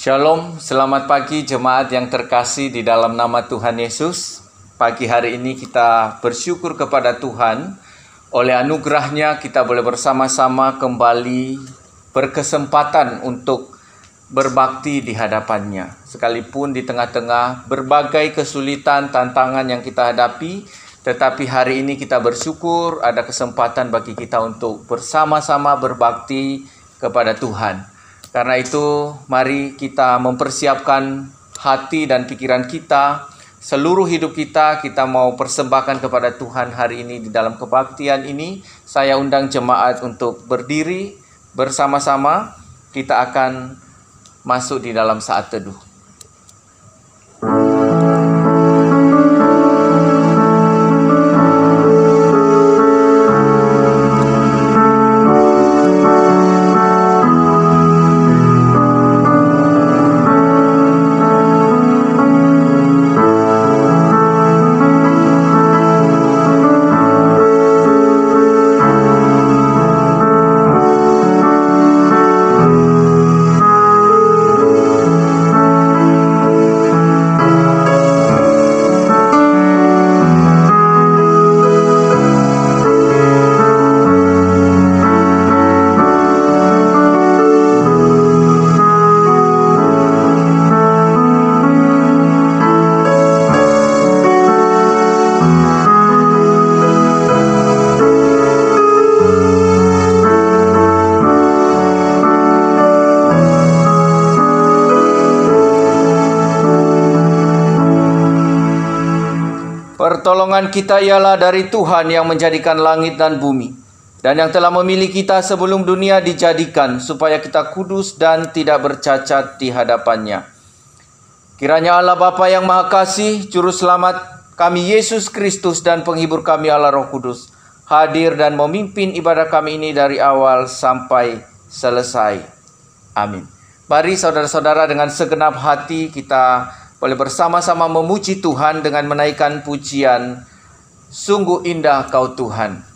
Shalom, selamat pagi jemaat yang terkasih di dalam nama Tuhan Yesus. Pagi hari ini kita bersyukur kepada Tuhan. Oleh anugerahnya kita boleh bersama-sama kembali berkesempatan untuk berbakti di hadapannya. Sekalipun di tengah-tengah berbagai kesulitan, tantangan yang kita hadapi, tetapi hari ini kita bersyukur ada kesempatan bagi kita untuk bersama-sama berbakti kepada Tuhan. Karena itu, mari kita mempersiapkan hati dan pikiran kita, seluruh hidup kita mau persembahkan kepada Tuhan hari ini di dalam kebaktian ini. Saya undang jemaat untuk berdiri bersama-sama, kita akan masuk di dalam saat teduh. Pertolongan kita ialah dari Tuhan yang menjadikan langit dan bumi, dan yang telah memilih kita sebelum dunia dijadikan, supaya kita kudus dan tidak bercacat di hadapannya. Kiranya Allah Bapa yang Maha Kasih, Juru Selamat kami Yesus Kristus dan Penghibur kami Allah Roh Kudus, hadir dan memimpin ibadah kami ini dari awal sampai selesai. Amin. Mari saudara-saudara dengan segenap hati kita boleh bersama-sama memuji Tuhan dengan menaikkan pujian, sungguh indah Kau Tuhan.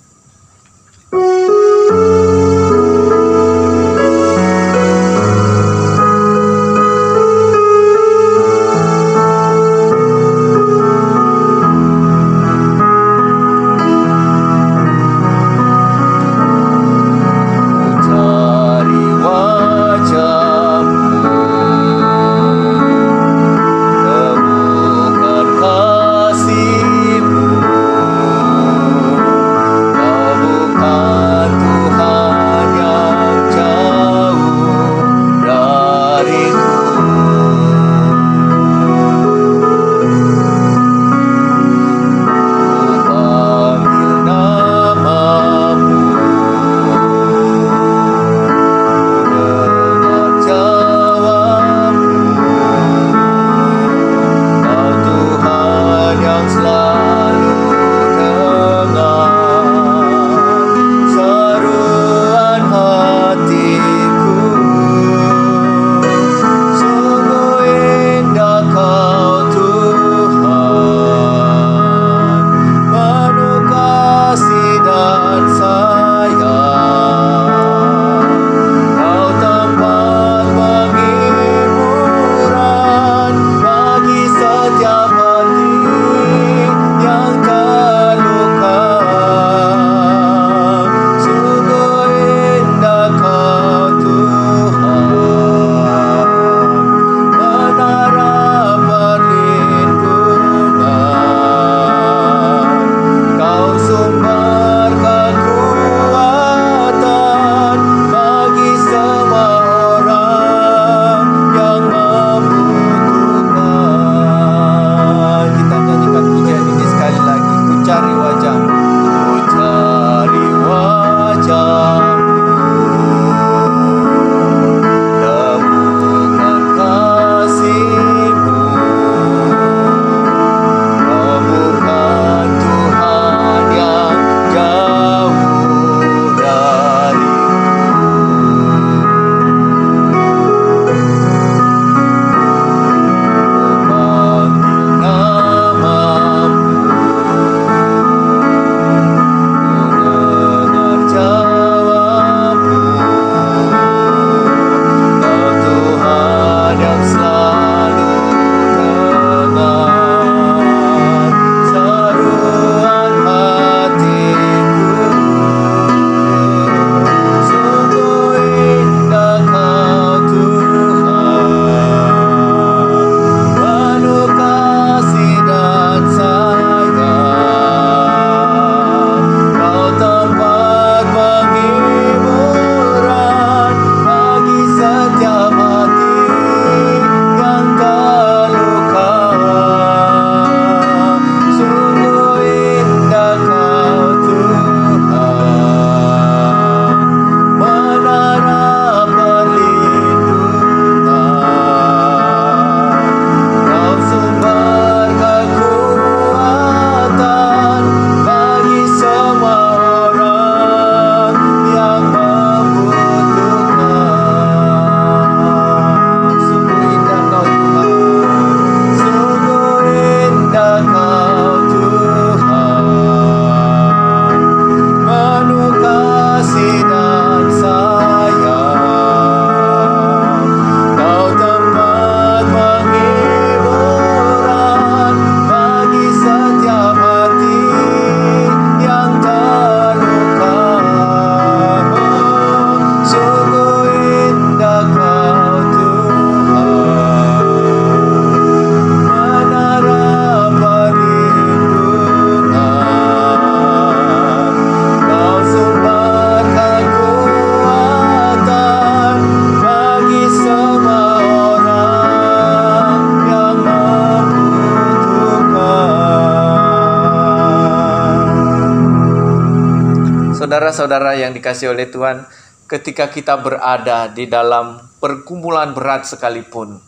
Saudara-saudara yang dikasihi oleh Tuhan, ketika kita berada di dalam pergumulan berat sekalipun,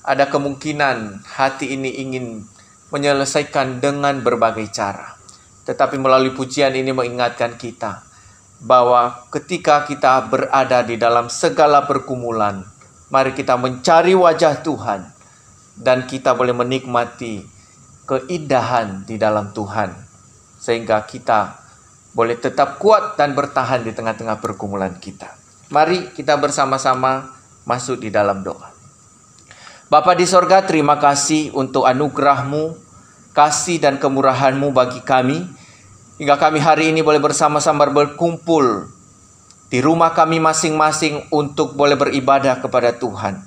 ada kemungkinan hati ini ingin menyelesaikan dengan berbagai cara. Tetapi melalui pujian ini mengingatkan kita bahwa ketika kita berada di dalam segala pergumulan, mari kita mencari wajah Tuhan dan kita boleh menikmati keindahan di dalam Tuhan, sehingga kita boleh tetap kuat dan bertahan di tengah-tengah pergumulan kita. Mari kita bersama-sama masuk di dalam doa. Bapa di sorga, terima kasih untuk anugerah-Mu, kasih dan kemurahan-Mu bagi kami, hingga kami hari ini boleh bersama-sama berkumpul di rumah kami masing-masing untuk boleh beribadah kepada Tuhan.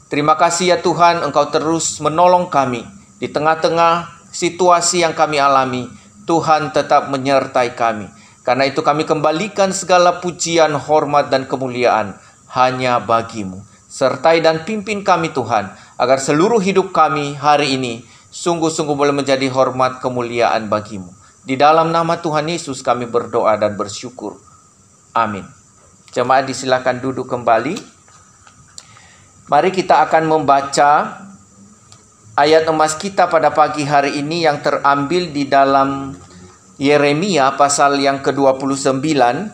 Terima kasih ya Tuhan, Engkau terus menolong kami di tengah-tengah situasi yang kami alami. Tuhan tetap menyertai kami. Karena itu kami kembalikan segala pujian, hormat, dan kemuliaan hanya bagi-Mu. Sertai dan pimpin kami Tuhan, agar seluruh hidup kami hari ini sungguh-sungguh boleh menjadi hormat kemuliaan bagi-Mu. Di dalam nama Tuhan Yesus kami berdoa dan bersyukur. Amin. Jemaat disilakan duduk kembali. Mari kita akan membaca ayat emas kita pada pagi hari ini yang terambil di dalam Yeremia pasal yang ke-29.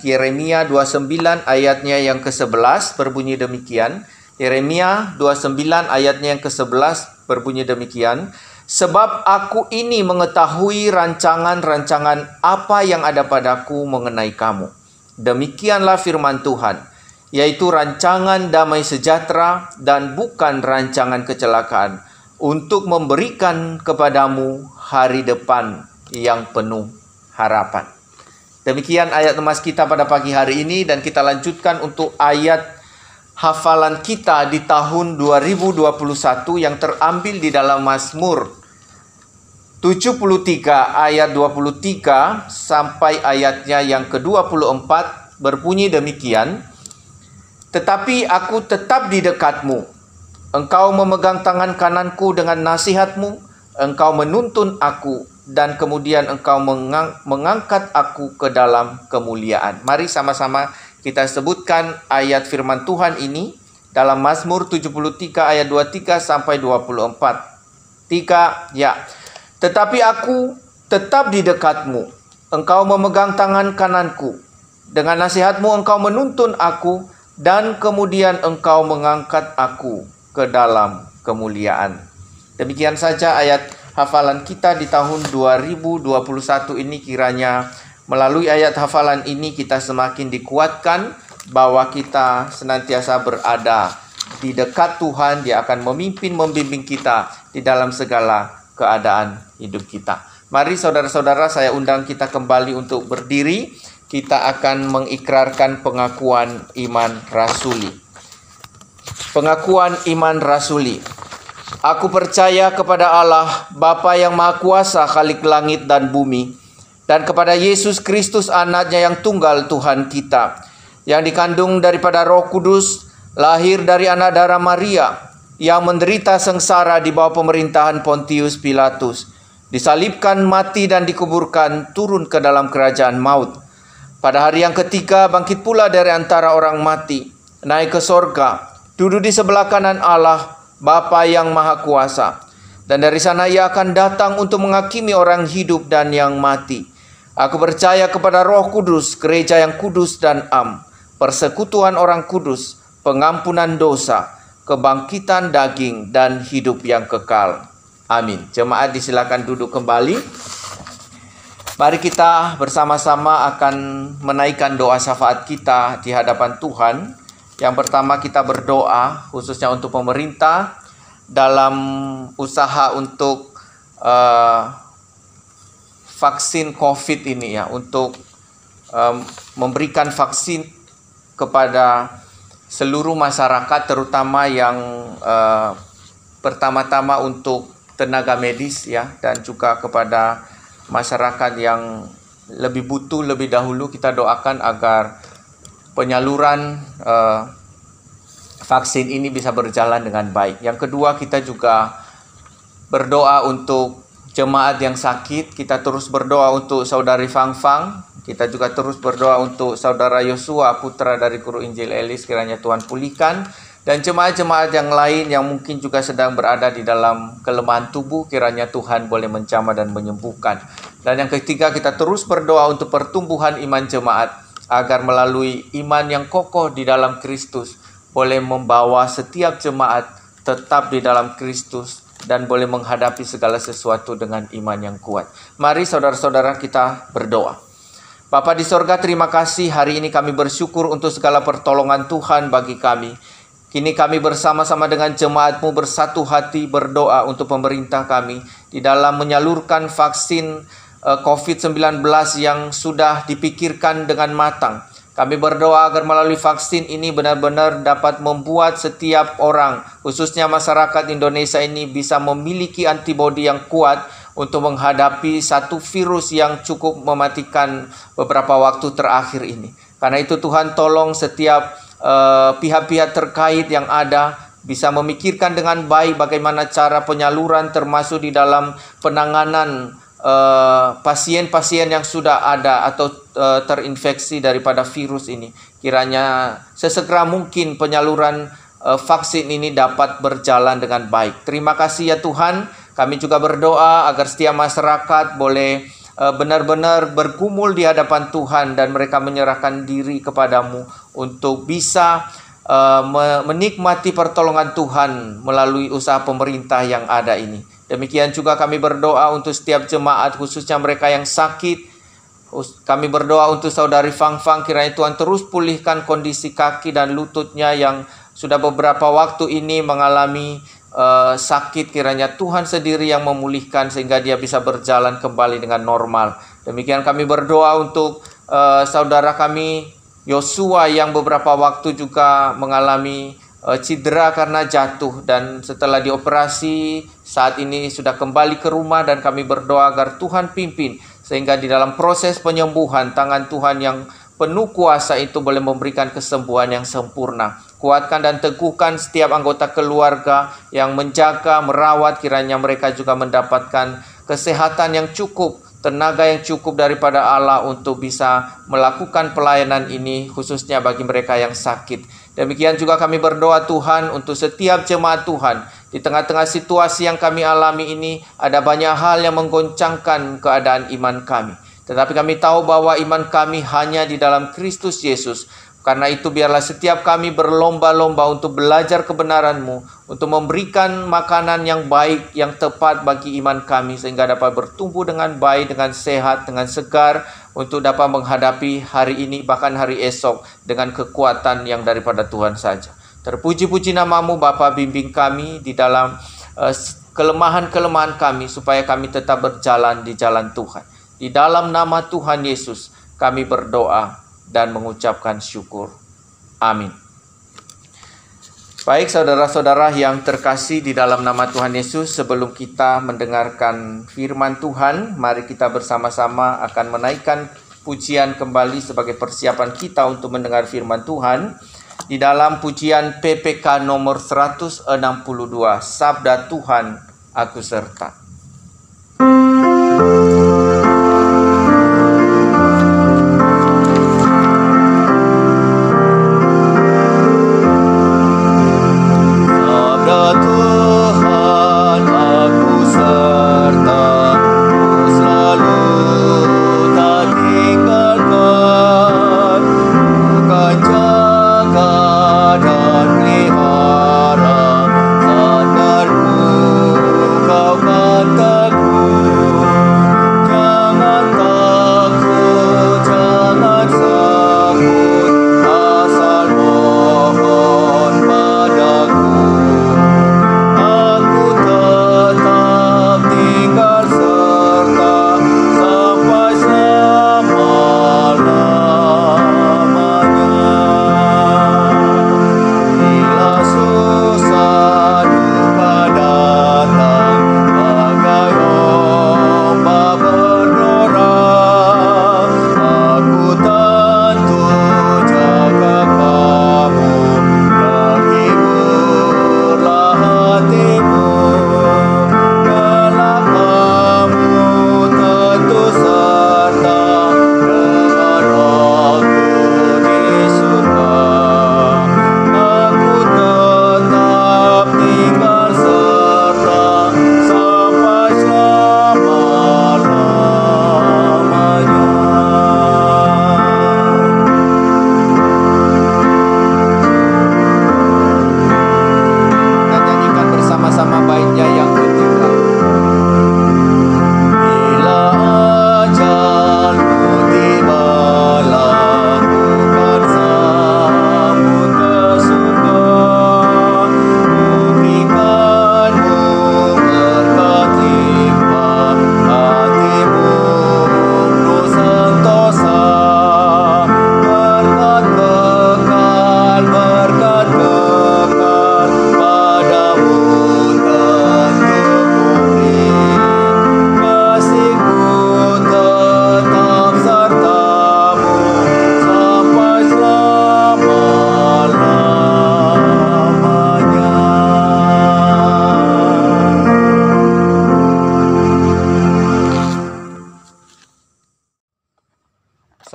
Yeremia 29 ayatnya yang ke-11 berbunyi demikian. Yeremia 29 ayatnya yang ke-11 berbunyi demikian. Sebab aku ini mengetahui rancangan-rancangan apa yang ada padaku mengenai kamu. Demikianlah firman Tuhan, yaitu rancangan damai sejahtera dan bukan rancangan kecelakaan, untuk memberikan kepadamu hari depan yang penuh harapan. Demikian ayat emas kita pada pagi hari ini, dan kita lanjutkan untuk ayat hafalan kita di tahun 2021 yang terambil di dalam Mazmur 73 ayat 23 sampai ayatnya yang ke-24 berbunyi demikian. Tetapi aku tetap di dekatmu. Engkau memegang tangan kananku dengan nasihat-Mu. Engkau menuntun aku dan kemudian Engkau mengangkat aku ke dalam kemuliaan. Mari sama-sama kita sebutkan ayat firman Tuhan ini dalam Mazmur 73 ayat 23 sampai 24. 3, ya. Tetapi aku tetap di dekatmu. Engkau memegang tangan kananku. Dengan nasihat-Mu Engkau menuntun aku dan kemudian Engkau mengangkat aku ke dalam kemuliaan. Demikian saja ayat hafalan kita di tahun 2021 ini. Kiranya melalui ayat hafalan ini kita semakin dikuatkan bahwa kita senantiasa berada di dekat Tuhan. Dia akan memimpin, membimbing kita di dalam segala keadaan hidup kita. Mari saudara-saudara, saya undang kita kembali untuk berdiri. Kita akan mengikrarkan pengakuan iman rasuli. Pengakuan iman rasuli. Aku percaya kepada Allah, Bapa yang Maha Kuasa, Khalik langit dan bumi, dan kepada Yesus Kristus, Anaknya yang tunggal Tuhan kita, yang dikandung daripada Roh Kudus, lahir dari anak darah Maria, yang menderita sengsara di bawah pemerintahan Pontius Pilatus, disalibkan, mati dan dikuburkan, turun ke dalam kerajaan maut. Pada hari yang ketiga bangkit pula dari antara orang mati, naik ke sorga, duduk di sebelah kanan Allah, Bapa yang Maha Kuasa. Dan dari sana Ia akan datang untuk menghakimi orang hidup dan yang mati. Aku percaya kepada Roh Kudus, gereja yang kudus dan am, persekutuan orang kudus, pengampunan dosa, kebangkitan daging, dan hidup yang kekal. Amin. Jemaat disilakan duduk kembali. Mari kita bersama-sama akan menaikkan doa syafaat kita di hadapan Tuhan. Yang pertama kita berdoa khususnya untuk pemerintah dalam usaha untuk vaksin COVID ini ya, untuk memberikan vaksin kepada seluruh masyarakat, terutama yang pertama-tama untuk tenaga medis ya, dan juga kepada masyarakat yang lebih butuh lebih dahulu. Kita doakan agar penyaluran vaksin ini bisa berjalan dengan baik. Yang kedua, kita juga berdoa untuk jemaat yang sakit. Kita terus berdoa untuk saudari Fang Fang Kita juga terus berdoa untuk saudara Yosua, putra dari guru Injil Elis, kiranya Tuhan pulihkan. Dan jemaat-jemaat yang lain yang mungkin juga sedang berada di dalam kelemahan tubuh, kiranya Tuhan boleh menjamah dan menyembuhkan. Dan yang ketiga, kita terus berdoa untuk pertumbuhan iman jemaat, agar melalui iman yang kokoh di dalam Kristus, boleh membawa setiap jemaat tetap di dalam Kristus, dan boleh menghadapi segala sesuatu dengan iman yang kuat. Mari saudara-saudara kita berdoa. Bapa di sorga, terima kasih hari ini kami bersyukur untuk segala pertolongan Tuhan bagi kami. Kini kami bersama-sama dengan jemaat-Mu bersatu hati berdoa untuk pemerintah kami di dalam menyalurkan vaksin COVID-19 yang sudah dipikirkan dengan matang. Kami berdoa agar melalui vaksin ini benar-benar dapat membuat setiap orang, khususnya masyarakat Indonesia ini, bisa memiliki antibodi yang kuat untuk menghadapi satu virus yang cukup mematikan beberapa waktu terakhir ini. Karena itu Tuhan, tolong setiap pihak-pihak terkait yang ada bisa memikirkan dengan baik bagaimana cara penyaluran, termasuk di dalam penanganan pasien-pasien yang sudah ada atau terinfeksi daripada virus ini. Kiranya sesegera mungkin penyaluran vaksin ini dapat berjalan dengan baik. Terima kasih ya Tuhan. Kami juga berdoa agar setiap masyarakat boleh benar-benar bergumul di hadapan Tuhan dan mereka menyerahkan diri kepadamu untuk bisa menikmati pertolongan Tuhan melalui usaha pemerintah yang ada ini. Demikian juga kami berdoa untuk setiap jemaat, khususnya mereka yang sakit. Kami berdoa untuk saudari Fang-Fang, kiranya Tuhan terus pulihkan kondisi kaki dan lututnya yang sudah beberapa waktu ini mengalami sakit. Kiranya Tuhan sendiri yang memulihkan sehingga dia bisa berjalan kembali dengan normal. Demikian kami berdoa untuk saudara kami Yosua yang beberapa waktu juga mengalami cedera karena jatuh, dan setelah dioperasi saat ini sudah kembali ke rumah. Dan kami berdoa agar Tuhan pimpin sehingga di dalam proses penyembuhan, tangan Tuhan yang penuh kuasa itu boleh memberikan kesembuhan yang sempurna. Kuatkan dan teguhkan setiap anggota keluarga yang menjaga, merawat, kiranya mereka juga mendapatkan kesehatan yang cukup, tenaga yang cukup daripada Allah untuk bisa melakukan pelayanan ini, khususnya bagi mereka yang sakit. Demikian juga kami berdoa Tuhan untuk setiap jemaat Tuhan. Di tengah-tengah situasi yang kami alami ini, ada banyak hal yang menggoncangkan keadaan iman kami. Tetapi kami tahu bahwa iman kami hanya di dalam Kristus Yesus. Karena itu biarlah setiap kami berlomba-lomba untuk belajar kebenaran-Mu, untuk memberikan makanan yang baik, yang tepat bagi iman kami, sehingga dapat bertumbuh dengan baik, dengan sehat, dengan segar, untuk dapat menghadapi hari ini, bahkan hari esok, dengan kekuatan yang daripada Tuhan saja. Terpuji-puji nama-Mu Bapa, bimbing kami di dalam kelemahan-kelemahan kami, supaya kami tetap berjalan di jalan Tuhan. Di dalam nama Tuhan Yesus kami berdoa dan mengucapkan syukur. Amin. Baik saudara-saudara yang terkasih di dalam nama Tuhan Yesus, sebelum kita mendengarkan firman Tuhan, mari kita bersama-sama akan menaikkan pujian kembali sebagai persiapan kita untuk mendengar firman Tuhan. Di dalam pujian PPK nomor 162, Sabda Tuhan Aku Serta. Kau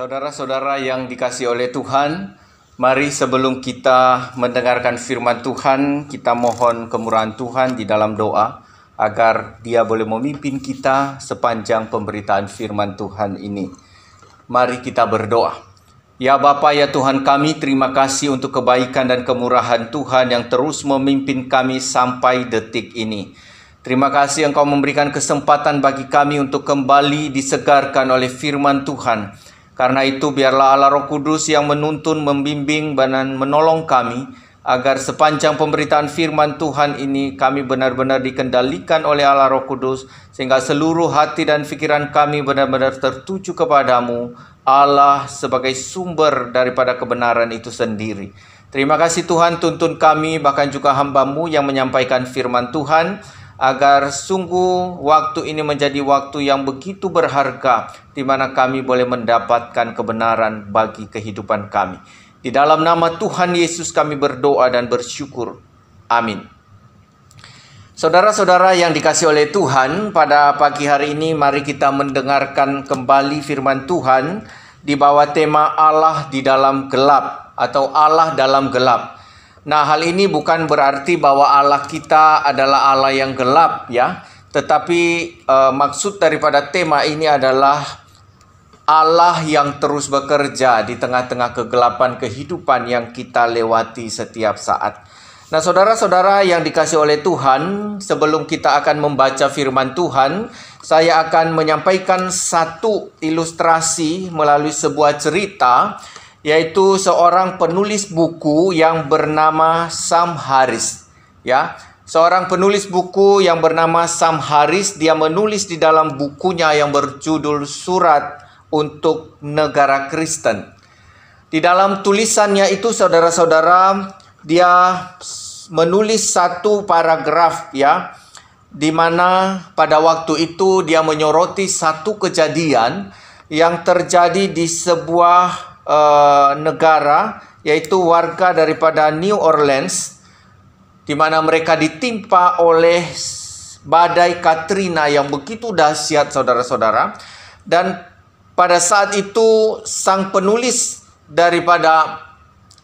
Saudara-saudara yang dikasihi oleh Tuhan, mari sebelum kita mendengarkan firman Tuhan, kita mohon kemurahan Tuhan di dalam doa agar Dia boleh memimpin kita sepanjang pemberitaan firman Tuhan ini. Mari kita berdoa. Ya Bapa, ya Tuhan kami, terima kasih untuk kebaikan dan kemurahan Tuhan yang terus memimpin kami sampai detik ini. Terima kasih Engkau memberikan kesempatan bagi kami untuk kembali disegarkan oleh firman Tuhan. Karena itu biarlah Allah Roh Kudus yang menuntun, membimbing, dan menolong kami agar sepanjang pemberitaan firman Tuhan ini kami benar-benar dikendalikan oleh Allah Roh Kudus sehingga seluruh hati dan pikiran kami benar-benar tertuju kepadamu, Allah sebagai sumber daripada kebenaran itu sendiri. Terima kasih Tuhan, tuntun kami bahkan juga hamba-Mu yang menyampaikan firman Tuhan, agar sungguh waktu ini menjadi waktu yang begitu berharga di mana kami boleh mendapatkan kebenaran bagi kehidupan kami. Di dalam nama Tuhan Yesus kami berdoa dan bersyukur. Amin. Saudara-saudara yang dikasihi oleh Tuhan, pada pagi hari ini mari kita mendengarkan kembali firman Tuhan di bawah tema Allah di dalam gelap atau Allah dalam gelap. Nah, hal ini bukan berarti bahwa Allah kita adalah Allah yang gelap ya. Tetapi maksud daripada tema ini adalah Allah yang terus bekerja di tengah-tengah kegelapan kehidupan yang kita lewati setiap saat. Nah, saudara-saudara yang dikasihi oleh Tuhan, sebelum kita akan membaca firman Tuhan, saya akan menyampaikan satu ilustrasi melalui sebuah cerita, yaitu seorang penulis buku yang bernama Sam Harris. Ya, seorang penulis buku yang bernama Sam Harris, dia menulis di dalam bukunya yang berjudul Surat untuk Negara Kristen. Di dalam tulisannya itu, saudara-saudara, dia menulis satu paragraf ya, di mana pada waktu itu dia menyoroti satu kejadian yang terjadi di sebuah negara, yaitu warga daripada New Orleans, di mana mereka ditimpa oleh badai Katrina yang begitu dahsyat, saudara-saudara. Dan pada saat itu sang penulis daripada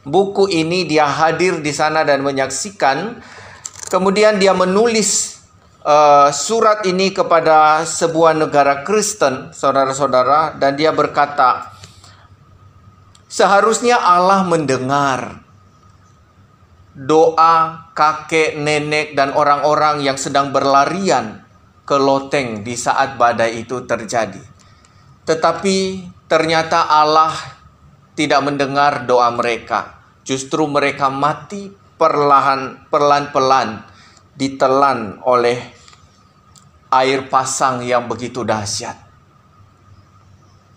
buku ini dia hadir di sana dan menyaksikan. Kemudian dia menulis surat ini kepada sebuah negara Kristen, saudara-saudara, dan dia berkata, seharusnya Allah mendengar doa kakek, nenek, dan orang-orang yang sedang berlarian ke loteng di saat badai itu terjadi. Tetapi ternyata Allah tidak mendengar doa mereka. Justru mereka mati pelan-pelan ditelan oleh air pasang yang begitu dahsyat.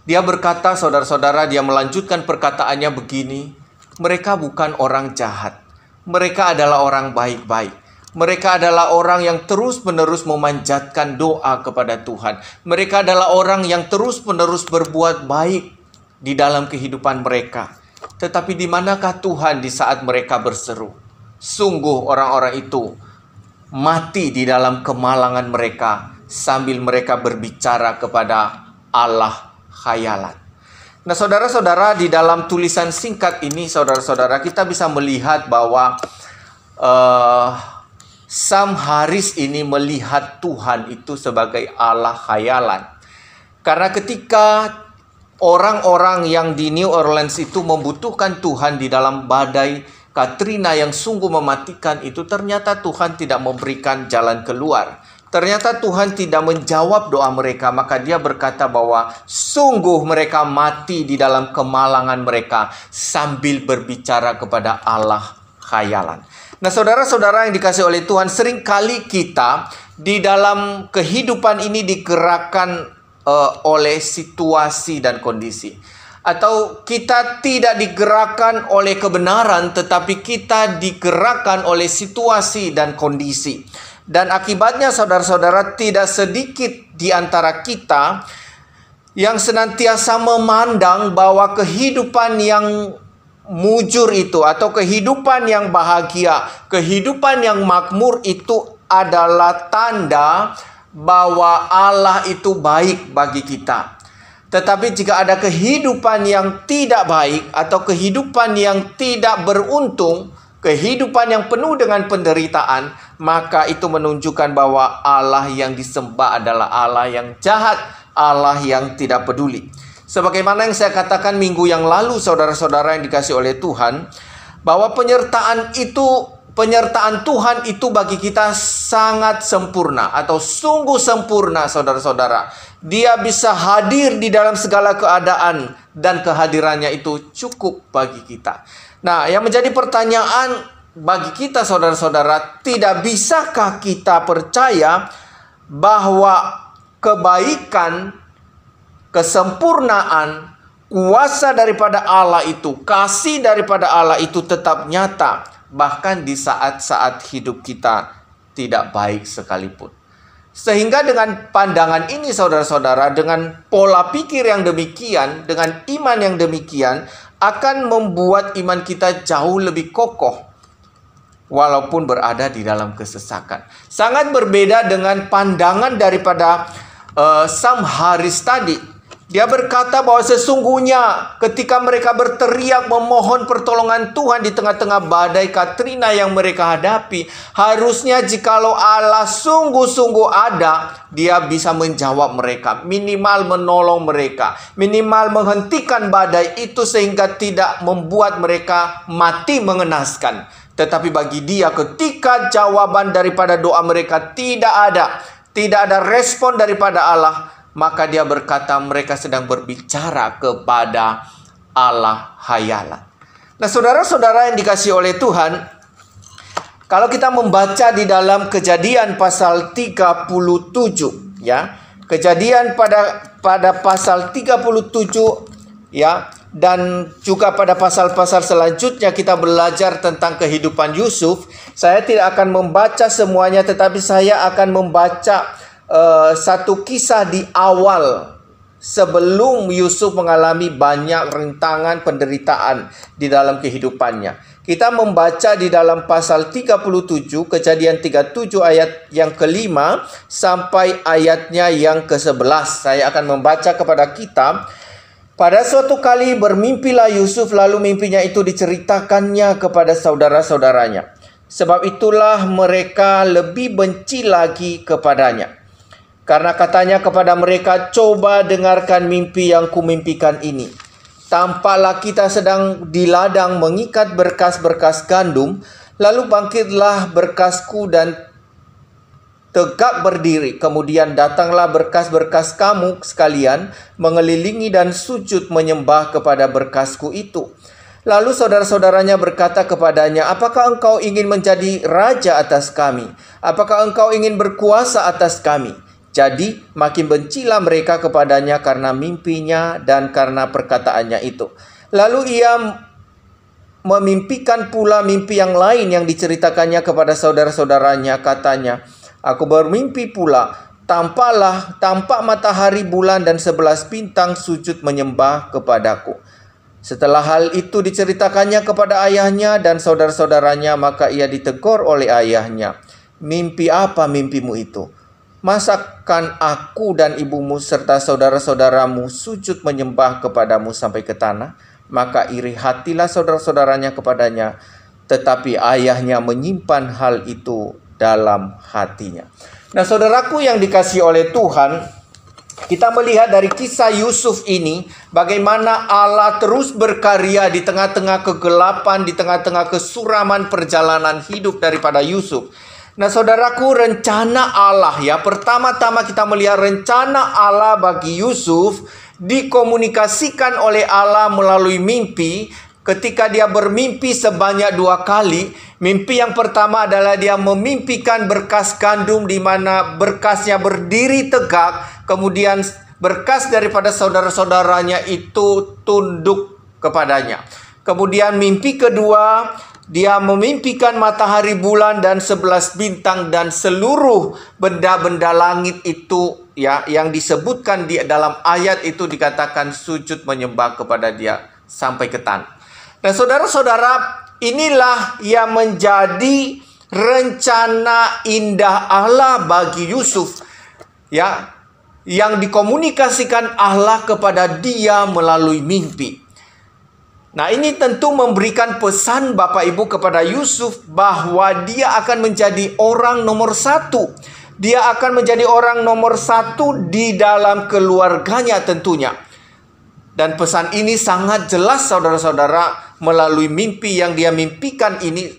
Dia berkata, saudara-saudara, dia melanjutkan perkataannya begini, mereka bukan orang jahat. Mereka adalah orang baik-baik. Mereka adalah orang yang terus-menerus memanjatkan doa kepada Tuhan. Mereka adalah orang yang terus-menerus berbuat baik di dalam kehidupan mereka. Tetapi di manakah Tuhan di saat mereka berseru? Sungguh orang-orang itu mati di dalam kemalangan mereka sambil mereka berbicara kepada Allah khayalan. Nah, saudara-saudara, di dalam tulisan singkat ini, saudara-saudara, kita bisa melihat bahwa Sam Harris ini melihat Tuhan itu sebagai Allah khayalan. Karena ketika orang-orang yang di New Orleans itu membutuhkan Tuhan di dalam badai Katrina yang sungguh mematikan itu, ternyata Tuhan tidak memberikan jalan keluar. Ternyata Tuhan tidak menjawab doa mereka, maka dia berkata bahwa sungguh mereka mati di dalam kemalangan mereka sambil berbicara kepada Allah khayalan. Nah, saudara-saudara yang dikasihi oleh Tuhan, seringkali kita di dalam kehidupan ini digerakkan oleh situasi dan kondisi. Atau kita tidak digerakkan oleh kebenaran, tetapi kita digerakkan oleh situasi dan kondisi. Dan akibatnya, saudara-saudara, tidak sedikit di antara kita yang senantiasa memandang bahwa kehidupan yang mujur itu atau kehidupan yang bahagia, kehidupan yang makmur itu adalah tanda bahwa Allah itu baik bagi kita. Tetapi jika ada kehidupan yang tidak baik atau kehidupan yang tidak beruntung, kehidupan yang penuh dengan penderitaan, maka itu menunjukkan bahwa Allah yang disembah adalah Allah yang jahat, Allah yang tidak peduli. Sebagaimana yang saya katakan minggu yang lalu, saudara-saudara yang dikasihi oleh Tuhan, bahwa penyertaan Tuhan itu bagi kita sangat sempurna atau sungguh sempurna, saudara-saudara. Dia bisa hadir di dalam segala keadaan dan kehadirannya itu cukup bagi kita. Nah, yang menjadi pertanyaan bagi kita, saudara-saudara, tidak bisakah kita percaya bahwa kebaikan, kesempurnaan, kuasa daripada Allah itu, kasih daripada Allah itu tetap nyata, bahkan di saat-saat hidup kita tidak baik sekalipun. Sehingga dengan pandangan ini, saudara-saudara, dengan pola pikir yang demikian, dengan iman yang demikian, akan membuat iman kita jauh lebih kokoh, walaupun berada di dalam kesesakan. Sangat berbeda dengan pandangan daripada Sam Harris tadi. Dia berkata bahwa sesungguhnya ketika mereka berteriak memohon pertolongan Tuhan di tengah-tengah badai Katrina yang mereka hadapi, harusnya jikalau Allah sungguh-sungguh ada, Dia bisa menjawab mereka, minimal menolong mereka, minimal menghentikan badai itu sehingga tidak membuat mereka mati mengenaskan. Tetapi bagi Dia, ketika jawaban daripada doa mereka tidak ada respon daripada Allah, maka Dia berkata mereka sedang berbicara kepada Allah hayalan. Nah, saudara-saudara yang dikasihi oleh Tuhan, kalau kita membaca di dalam Kejadian pasal 37, ya, Kejadian pada pasal 37, ya, dan juga pada pasal-pasal selanjutnya kita belajar tentang kehidupan Yusuf. Saya tidak akan membaca semuanya, tetapi saya akan membaca satu kisah di awal sebelum Yusuf mengalami banyak rintangan penderitaan di dalam kehidupannya. Kita membaca di dalam pasal 37, Kejadian 37 ayat yang kelima sampai ayatnya yang ke-11. Saya akan membaca kepada kita. Pada suatu kali bermimpilah Yusuf, lalu mimpinya itu diceritakannya kepada saudara-saudaranya. Sebab itulah mereka lebih benci lagi kepadanya. Karena katanya kepada mereka, coba dengarkan mimpi yang kumimpikan ini. Tampaklah kita sedang di ladang mengikat berkas-berkas gandum, lalu bangkitlah berkasku dan tegak berdiri. Kemudian datanglah berkas-berkas kamu sekalian, mengelilingi dan sujud menyembah kepada berkasku itu. Lalu saudara-saudaranya berkata kepadanya, apakah engkau ingin menjadi raja atas kami? Apakah engkau ingin berkuasa atas kami? Jadi makin bencilah mereka kepadanya karena mimpinya dan karena perkataannya itu. Lalu ia memimpikan pula mimpi yang lain yang diceritakannya kepada saudara-saudaranya. Katanya, aku bermimpi pula, tampak matahari, bulan dan 11 bintang sujud menyembah kepadaku. Setelah hal itu diceritakannya kepada ayahnya dan saudara-saudaranya, maka ia ditegur oleh ayahnya. Mimpi apa mimpimu itu? Masakan aku dan ibumu serta saudara-saudaramu sujud menyembah kepadamu sampai ke tanah? Maka iri hatilah saudara-saudaranya kepadanya, tetapi ayahnya menyimpan hal itu dalam hatinya. Nah, saudaraku yang dikasihi oleh Tuhan, kita melihat dari kisah Yusuf ini, bagaimana Allah terus berkarya di tengah-tengah kegelapan, di tengah-tengah kesuraman perjalanan hidup daripada Yusuf. Nah, saudaraku, rencana Allah, ya, pertama-tama kita melihat rencana Allah bagi Yusuf dikomunikasikan oleh Allah melalui mimpi. Ketika dia bermimpi sebanyak 2 kali. Mimpi yang pertama adalah dia memimpikan berkas gandum di mana berkasnya berdiri tegak, kemudian berkas daripada saudara-saudaranya itu tunduk kepadanya. Kemudian mimpi kedua, dia memimpikan matahari, bulan dan 11 bintang dan seluruh benda-benda langit itu, ya, yang disebutkan di dalam ayat itu dikatakan sujud menyembah kepada dia sampai ke tanah. Dan saudara-saudara, inilah yang menjadi rencana indah Allah bagi Yusuf. Ya, yang dikomunikasikan Allah kepada dia melalui mimpi. Nah, ini tentu memberikan pesan Bapak Ibu kepada Yusuf bahwa dia akan menjadi orang nomor satu. Dia akan menjadi orang nomor satu di dalam keluarganya tentunya. Dan pesan ini sangat jelas saudara-saudara melalui mimpi yang dia mimpikan ini.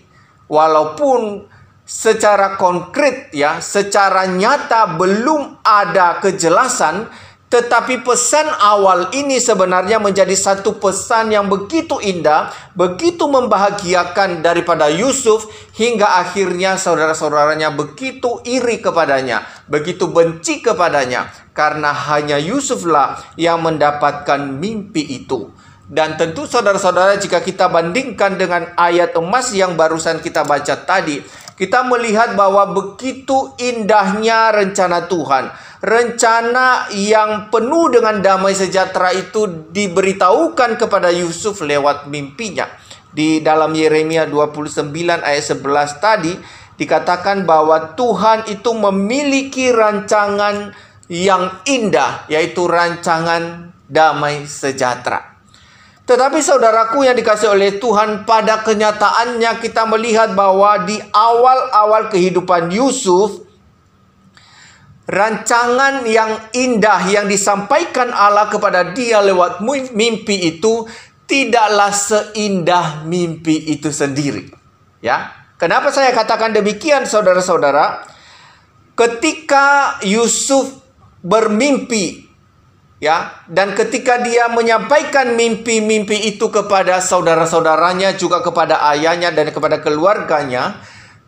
Walaupun secara konkret ya, secara nyata belum ada kejelasan, tetapi pesan awal ini sebenarnya menjadi satu pesan yang begitu indah, begitu membahagiakan daripada Yusuf, hingga akhirnya saudara-saudaranya begitu iri kepadanya, begitu benci kepadanya, karena hanya Yusuflah yang mendapatkan mimpi itu. Dan tentu saudara-saudara, jika kita bandingkan dengan ayat emas yang barusan kita baca tadi, kita melihat bahwa begitu indahnya rencana Tuhan. Rencana yang penuh dengan damai sejahtera itu diberitahukan kepada Yusuf lewat mimpinya. Di dalam Yeremia 29 ayat 11 tadi dikatakan bahwa Tuhan itu memiliki rancangan yang indah, yaitu rancangan damai sejahtera. Tetapi saudaraku yang dikasihi oleh Tuhan, pada kenyataannya kita melihat bahwa di awal-awal kehidupan Yusuf, rancangan yang indah yang disampaikan Allah kepada dia lewat mimpi itu tidaklah seindah mimpi itu sendiri. Ya, kenapa saya katakan demikian, saudara-saudara? Ketika Yusuf bermimpi, ya, dan ketika dia menyampaikan mimpi-mimpi itu kepada saudara-saudaranya, juga kepada ayahnya dan kepada keluarganya,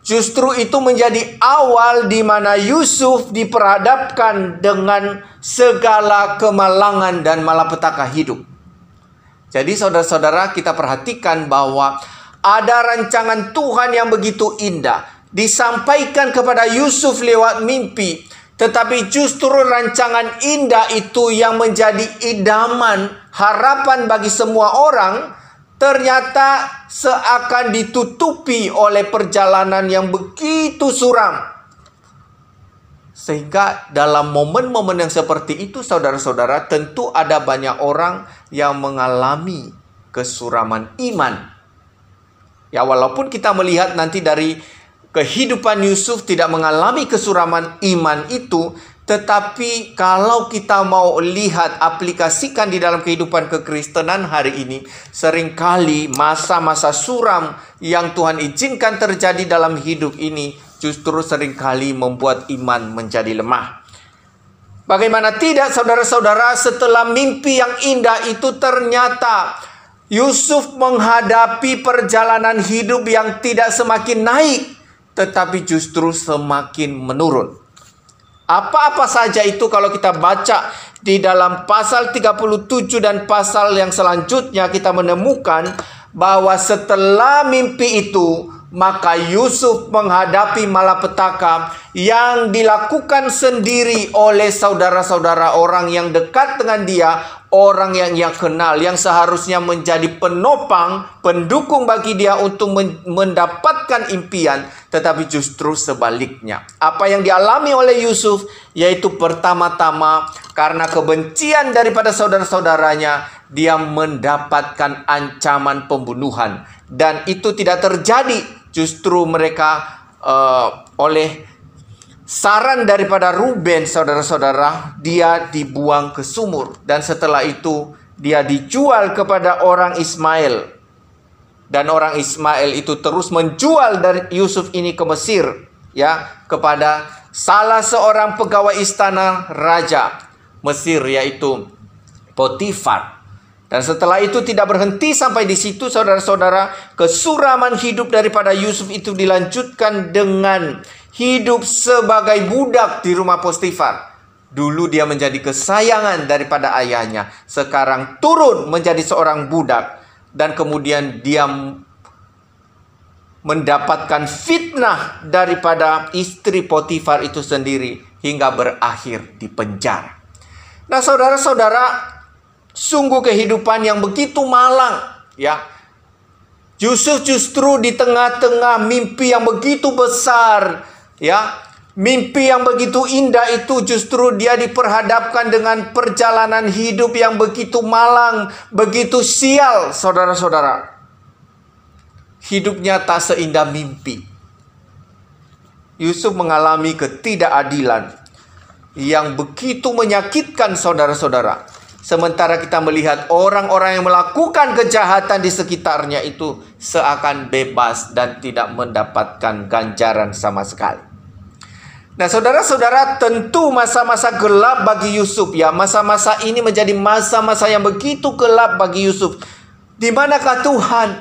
justru itu menjadi awal di mana Yusuf diperhadapkan dengan segala kemalangan dan malapetaka hidup. Jadi saudara-saudara, kita perhatikan bahwa ada rancangan Tuhan yang begitu indah disampaikan kepada Yusuf lewat mimpi. Tetapi justru rancangan indah itu yang menjadi idaman, harapan bagi semua orang, ternyata seakan ditutupi oleh perjalanan yang begitu suram. Sehingga dalam momen-momen yang seperti itu, saudara-saudara, tentu ada banyak orang yang mengalami kesuraman iman. Ya, walaupun kita melihat nanti dari kehidupan Yusuf tidak mengalami kesuraman iman itu, tetapi kalau kita mau lihat, aplikasikan di dalam kehidupan kekristenan hari ini, seringkali masa-masa suram yang Tuhan izinkan terjadi dalam hidup ini justru seringkali membuat iman menjadi lemah. Bagaimana tidak, saudara-saudara, setelah mimpi yang indah itu ternyata Yusuf menghadapi perjalanan hidup yang tidak semakin naik, tetapi justru semakin menurun. Apa-apa saja itu kalau kita baca di dalam pasal 37 dan pasal yang selanjutnya, kita menemukan bahwa setelah mimpi itu, maka Yusuf menghadapi malapetaka yang dilakukan sendiri oleh saudara-saudara, orang yang dekat dengan dia, orang yang ia kenal, yang seharusnya menjadi penopang, pendukung bagi dia untuk mendapatkan impian, tetapi justru sebaliknya. Apa yang dialami oleh Yusuf, yaitu pertama-tama karena kebencian daripada saudara-saudaranya, dia mendapatkan ancaman pembunuhan. Dan itu tidak terjadi, justru mereka oleh saran daripada Ruben, saudara-saudara, dia dibuang ke sumur. Dan setelah itu dia dijual kepada orang Ismail. Dan orang Ismail itu terus menjual dari Yusuf ini ke Mesir, ya, kepada salah seorang pegawai istana raja Mesir, yaitu Potifar. Dan setelah itu tidak berhenti sampai di situ, saudara-saudara. Kesuraman hidup daripada Yusuf itu dilanjutkan dengan hidup sebagai budak di rumah Potifar. Dulu dia menjadi kesayangan daripada ayahnya, sekarang turun menjadi seorang budak. Dan kemudian dia mendapatkan fitnah daripada istri Potifar itu sendiri, hingga berakhir di penjara. Nah, saudara-saudara, sungguh kehidupan yang begitu malang, ya. Yusuf justru di tengah-tengah mimpi yang begitu besar, ya, Mimpi yang begitu indah itu justru dia diperhadapkan dengan perjalanan hidup yang begitu malang, begitu sial, saudara-saudara. Hidupnya tak seindah mimpi. Yusuf mengalami ketidakadilan yang begitu menyakitkan, saudara-saudara. Sementara kita melihat orang-orang yang melakukan kejahatan di sekitarnya itu seakan bebas dan tidak mendapatkan ganjaran sama sekali. Nah, saudara-saudara, tentu masa-masa gelap bagi Yusuf, ya. Masa-masa ini menjadi masa-masa yang begitu gelap bagi Yusuf. Di manakah Tuhan?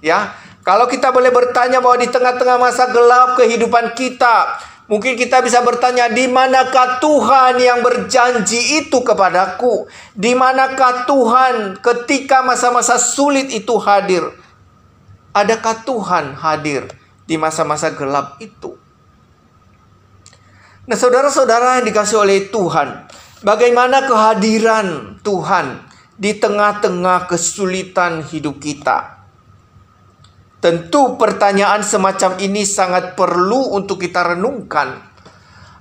Ya, kalau kita boleh bertanya bahwa di tengah-tengah masa gelap kehidupan kita, mungkin kita bisa bertanya, di manakah Tuhan yang berjanji itu kepadaku? Di manakah Tuhan ketika masa-masa sulit itu hadir? Adakah Tuhan hadir di masa-masa gelap itu? Nah, saudara-saudara yang dikasihi oleh Tuhan, bagaimana kehadiran Tuhan di tengah-tengah kesulitan hidup kita? Tentu pertanyaan semacam ini sangat perlu untuk kita renungkan,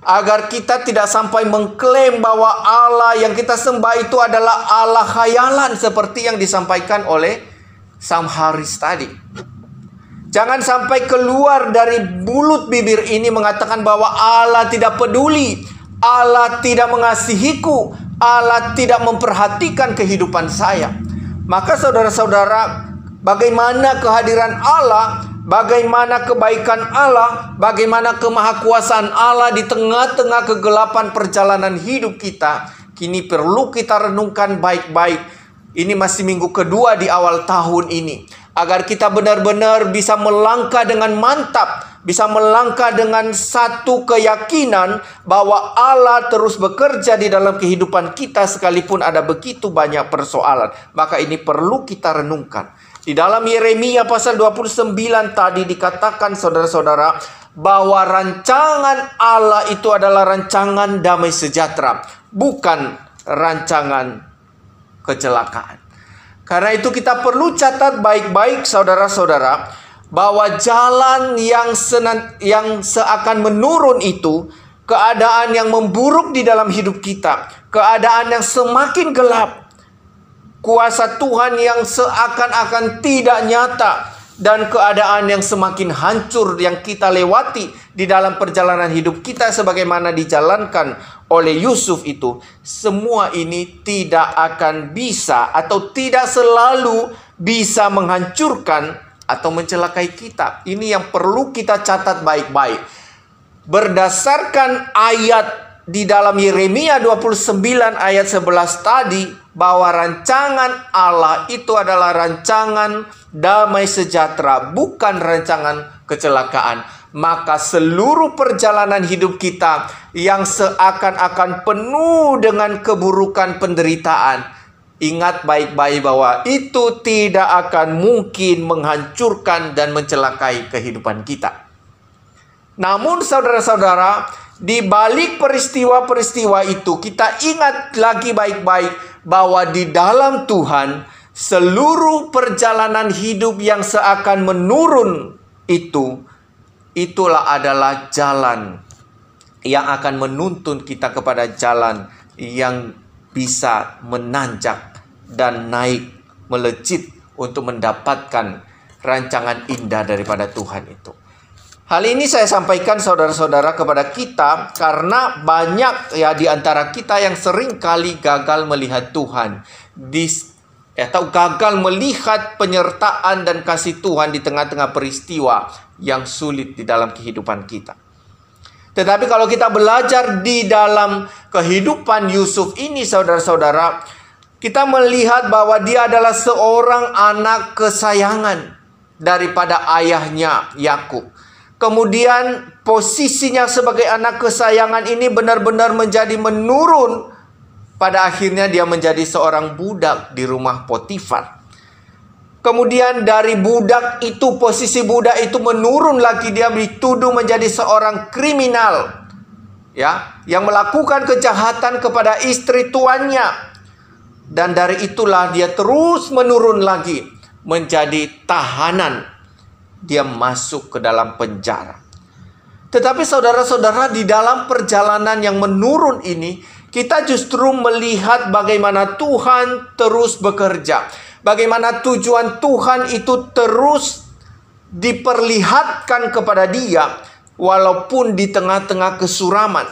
agar kita tidak sampai mengklaim bahwa Allah yang kita sembah itu adalah Allah khayalan seperti yang disampaikan oleh Sam Harris tadi. Jangan sampai keluar dari mulut bibir ini mengatakan bahwa Allah tidak peduli, Allah tidak mengasihiku, Allah tidak memperhatikan kehidupan saya. Maka saudara-saudara, bagaimana kehadiran Allah, bagaimana kebaikan Allah, bagaimana kemahakuasaan Allah di tengah-tengah kegelapan perjalanan hidup kita, kini perlu kita renungkan baik-baik. Ini masih minggu kedua di awal tahun ini. Agar kita benar-benar bisa melangkah dengan mantap, bisa melangkah dengan satu keyakinan bahwa Allah terus bekerja di dalam kehidupan kita sekalipun ada begitu banyak persoalan. Maka ini perlu kita renungkan. Di dalam Yeremia pasal 29 tadi dikatakan, saudara-saudara, bahwa rancangan Allah itu adalah rancangan damai sejahtera, bukan rancangan kecelakaan. Karena itu kita perlu catat baik-baik, saudara-saudara, bahwa jalan yang seakan menurun itu, keadaan yang memburuk di dalam hidup kita, keadaan yang semakin gelap, kuasa Tuhan yang seakan-akan tidak nyata, dan keadaan yang semakin hancur yang kita lewati di dalam perjalanan hidup kita sebagaimana dijalankan oleh Yusuf itu, semua ini tidak akan bisa atau tidak selalu bisa menghancurkan atau mencelakai kita. Ini yang perlu kita catat baik-baik. Berdasarkan ayat di dalam Yeremia 29 ayat 11 tadi, bahwa rancangan Allah itu adalah rancangan damai sejahtera, bukan rancangan kecelakaan. Maka seluruh perjalanan hidup kita yang seakan-akan penuh dengan keburukan penderitaan, ingat baik-baik bahwa itu tidak akan mungkin menghancurkan dan mencelakai kehidupan kita. Namun saudara-saudara, di balik peristiwa-peristiwa itu, kita ingat lagi baik-baik bahwa di dalam Tuhan, seluruh perjalanan hidup yang seakan menurun itu, itulah adalah jalan yang akan menuntun kita kepada jalan yang bisa menanjak dan naik, melejit untuk mendapatkan rancangan indah daripada Tuhan itu. Hal ini saya sampaikan saudara-saudara kepada kita karena banyak ya di antara kita yang sering kali gagal melihat Tuhan atau gagal melihat penyertaan dan kasih Tuhan di tengah-tengah peristiwa yang sulit di dalam kehidupan kita. Tetapi kalau kita belajar di dalam kehidupan Yusuf ini, saudara-saudara, kita melihat bahwa dia adalah seorang anak kesayangan daripada ayahnya Yakub. Kemudian posisinya sebagai anak kesayangan ini benar-benar menjadi menurun. Pada akhirnya dia menjadi seorang budak di rumah Potifar. Kemudian dari budak itu, posisi budak itu menurun lagi, dia dituduh menjadi seorang kriminal, ya, yang melakukan kejahatan kepada istri tuannya. Dan dari itulah dia terus menurun lagi menjadi tahanan. Dia masuk ke dalam penjara. Tetapi saudara-saudara, di dalam perjalanan yang menurun ini, kita justru melihat bagaimana Tuhan terus bekerja. Bagaimana tujuan Tuhan itu terus diperlihatkan kepada dia, walaupun di tengah-tengah kesuraman.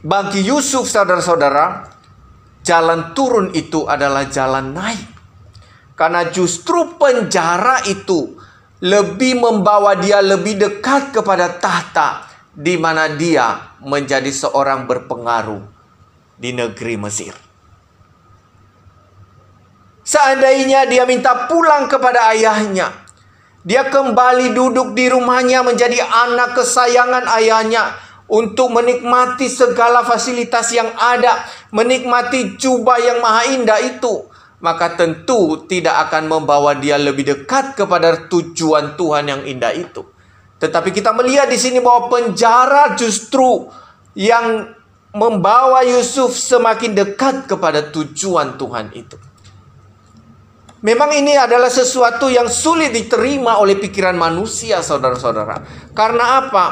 Bagi Yusuf, saudara-saudara, jalan turun itu adalah jalan naik. Karena justru penjara itu lebih membawa dia lebih dekat kepada tahta, di mana dia menjadi seorang berpengaruh di negeri Mesir. Seandainya dia minta pulang kepada ayahnya, dia kembali duduk di rumahnya menjadi anak kesayangan ayahnya, untuk menikmati segala fasilitas yang ada, menikmati jubah yang maha indah itu, maka tentu tidak akan membawa dia lebih dekat kepada tujuan Tuhan yang indah itu. Tetapi kita melihat di sini bahwa penjara justru yang membawa Yusuf semakin dekat kepada tujuan Tuhan itu. Memang ini adalah sesuatu yang sulit diterima oleh pikiran manusia, saudara-saudara. Karena apa?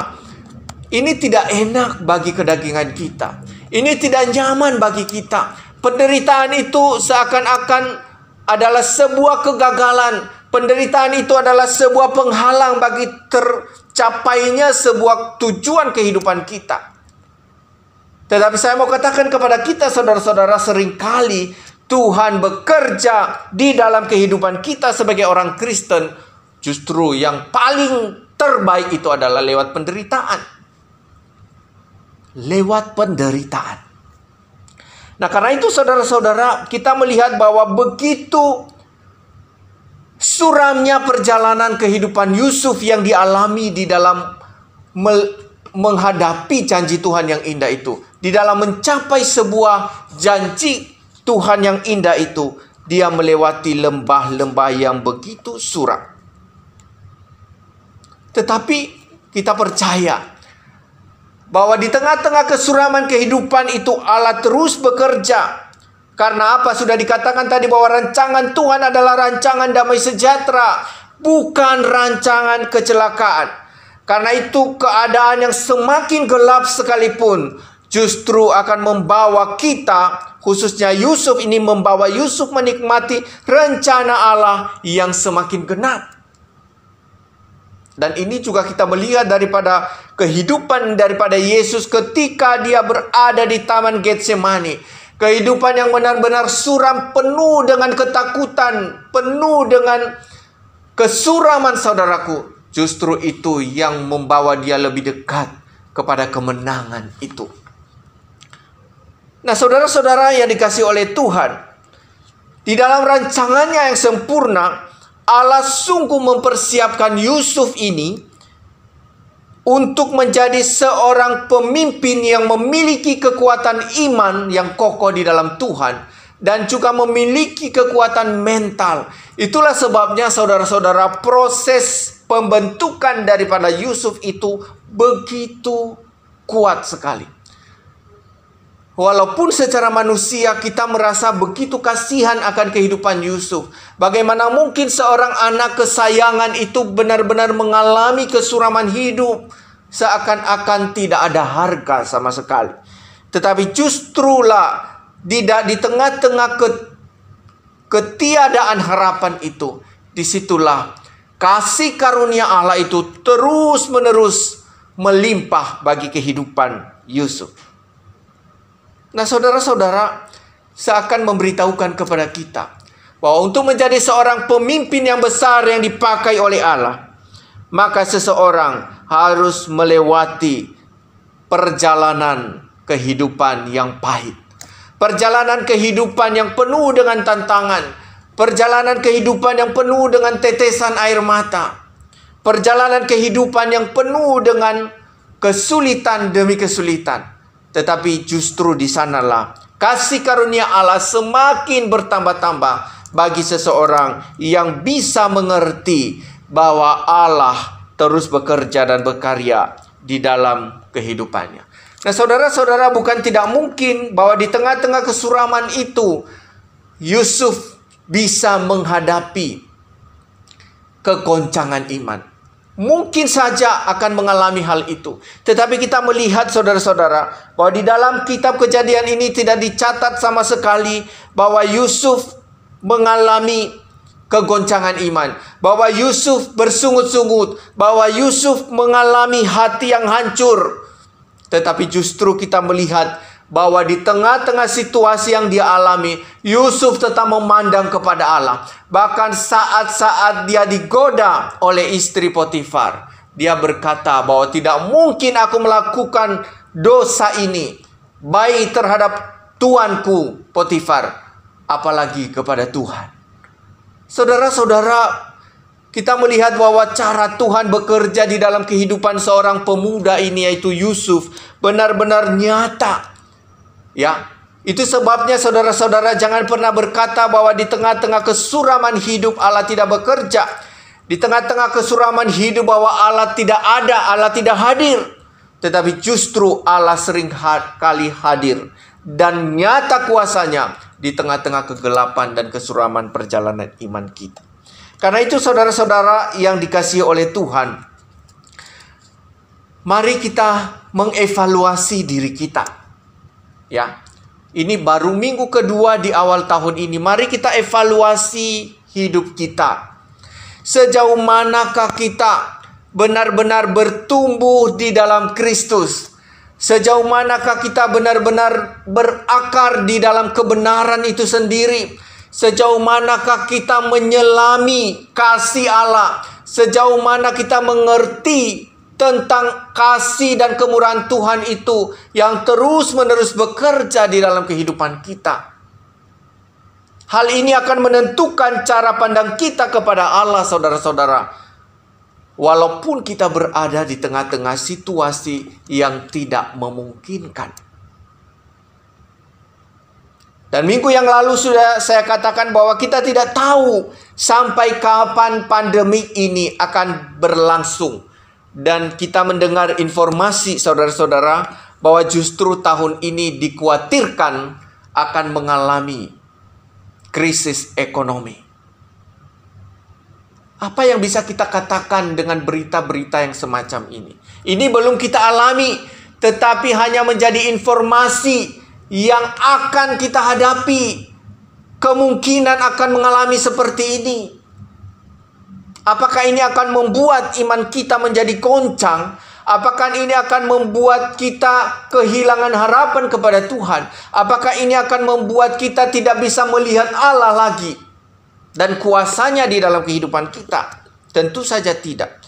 Ini tidak enak bagi kedagingan kita. Ini tidak nyaman bagi kita. Penderitaan itu seakan-akan adalah sebuah kegagalan. Penderitaan itu adalah sebuah penghalang bagi tercapainya sebuah tujuan kehidupan kita. Tetapi saya mau katakan kepada kita, saudara-saudara, seringkali Tuhan bekerja di dalam kehidupan kita sebagai orang Kristen. Justru yang paling terbaik itu adalah lewat penderitaan. Lewat penderitaan. Nah, karena itu saudara-saudara, kita melihat bahwa begitu suramnya perjalanan kehidupan Yusuf yang dialami di dalam menghadapi janji Tuhan yang indah itu. Di dalam mencapai sebuah janji Tuhan yang indah itu, dia melewati lembah-lembah yang begitu suram. Tetapi kita percaya bahwa di tengah-tengah kesuraman kehidupan itu Allah terus bekerja. Karena apa? Sudah dikatakan tadi bahwa rancangan Tuhan adalah rancangan damai sejahtera, bukan rancangan kecelakaan. Karena itu keadaan yang semakin gelap sekalipun justru akan membawa kita, khususnya Yusuf ini, membawa Yusuf menikmati rencana Allah yang semakin genap. Dan ini juga kita melihat daripada kehidupan daripada Yesus ketika dia berada di Taman Getsemani. Kehidupan yang benar-benar suram, penuh dengan ketakutan, penuh dengan kesuraman, saudaraku. Justru itu yang membawa dia lebih dekat kepada kemenangan itu. Nah, saudara-saudara yang dikasihi oleh Tuhan, di dalam rancangannya yang sempurna, Allah sungguh mempersiapkan Yusuf ini untuk menjadi seorang pemimpin yang memiliki kekuatan iman yang kokoh di dalam Tuhan, dan juga memiliki kekuatan mental. Itulah sebabnya saudara-saudara, proses pembentukan daripada Yusuf itu begitu kuat sekali. Walaupun secara manusia kita merasa begitu kasihan akan kehidupan Yusuf. Bagaimana mungkin seorang anak kesayangan itu benar-benar mengalami kesuraman hidup, seakan-akan tidak ada harga sama sekali. Tetapi justrulah di tengah-tengah ketiadaan harapan itu, disitulah kasih karunia Allah itu terus-menerus melimpah bagi kehidupan Yusuf. Nah, saudara-saudara, seakan memberitahukan kepada kita bahwa untuk menjadi seorang pemimpin yang besar yang dipakai oleh Allah, maka seseorang harus melewati perjalanan kehidupan yang pahit. Perjalanan kehidupan yang penuh dengan tantangan. Perjalanan kehidupan yang penuh dengan tetesan air mata. Perjalanan kehidupan yang penuh dengan kesulitan demi kesulitan. Tetapi justru di sanalah kasih karunia Allah semakin bertambah-tambah bagi seseorang yang bisa mengerti bahwa Allah terus bekerja dan berkarya di dalam kehidupannya. Nah, saudara-saudara, bukan tidak mungkin bahwa di tengah-tengah kesuraman itu Yusuf bisa menghadapi kegoncangan iman. mungkin saja akan mengalami hal itu. Tetapi kita melihat saudara-saudara bahwa di dalam kitab Kejadian ini tidak dicatat sama sekali bahwa Yusuf mengalami kegoncangan iman, bahwa Yusuf bersungut-sungut, bahwa Yusuf mengalami hati yang hancur. Tetapi justru kita melihat bahwa di tengah-tengah situasi yang dia alami, Yusuf tetap memandang kepada Allah. Bahkan saat-saat dia digoda oleh istri Potifar, dia berkata bahwa tidak mungkin aku melakukan dosa ini, baik terhadap tuanku Potifar, apalagi kepada Tuhan. Saudara-saudara, kita melihat bahwa cara Tuhan bekerja di dalam kehidupan seorang pemuda ini, yaitu Yusuf, benar-benar nyata. Ya, itu sebabnya saudara-saudara jangan pernah berkata bahwa di tengah-tengah kesuraman hidup Allah tidak bekerja. Di tengah-tengah kesuraman hidup bahwa Allah tidak ada, Allah tidak hadir. Tetapi justru Allah sering kali hadir dan nyata kuasanya di tengah-tengah kegelapan dan kesuraman perjalanan iman kita. Karena itu saudara-saudara yang dikasihi oleh Tuhan, mari kita mengevaluasi diri kita. Ya, ini baru minggu kedua di awal tahun ini. Mari kita evaluasi hidup kita. Sejauh manakah kita benar-benar bertumbuh di dalam Kristus? Sejauh manakah kita benar-benar berakar di dalam kebenaran itu sendiri? Sejauh manakah kita menyelami kasih Allah? Sejauh mana kita mengerti tentang kasih dan kemurahan Tuhan itu yang terus-menerus bekerja di dalam kehidupan kita. Hal ini akan menentukan cara pandang kita kepada Allah, saudara-saudara. Walaupun kita berada di tengah-tengah situasi yang tidak memungkinkan. Dan minggu yang lalu sudah saya katakan bahwa kita tidak tahu sampai kapan pandemi ini akan berlangsung. Dan kita mendengar informasi saudara-saudara bahwa justru tahun ini dikhawatirkan akan mengalami krisis ekonomi. Apa yang bisa kita katakan dengan berita-berita yang semacam ini? Ini belum kita alami, tetapi hanya menjadi informasi yang akan kita hadapi. Kemungkinan akan mengalami seperti ini. Apakah ini akan membuat iman kita menjadi goncang? Apakah ini akan membuat kita kehilangan harapan kepada Tuhan? Apakah ini akan membuat kita tidak bisa melihat Allah lagi dan kuasanya di dalam kehidupan kita? Tentu saja tidak.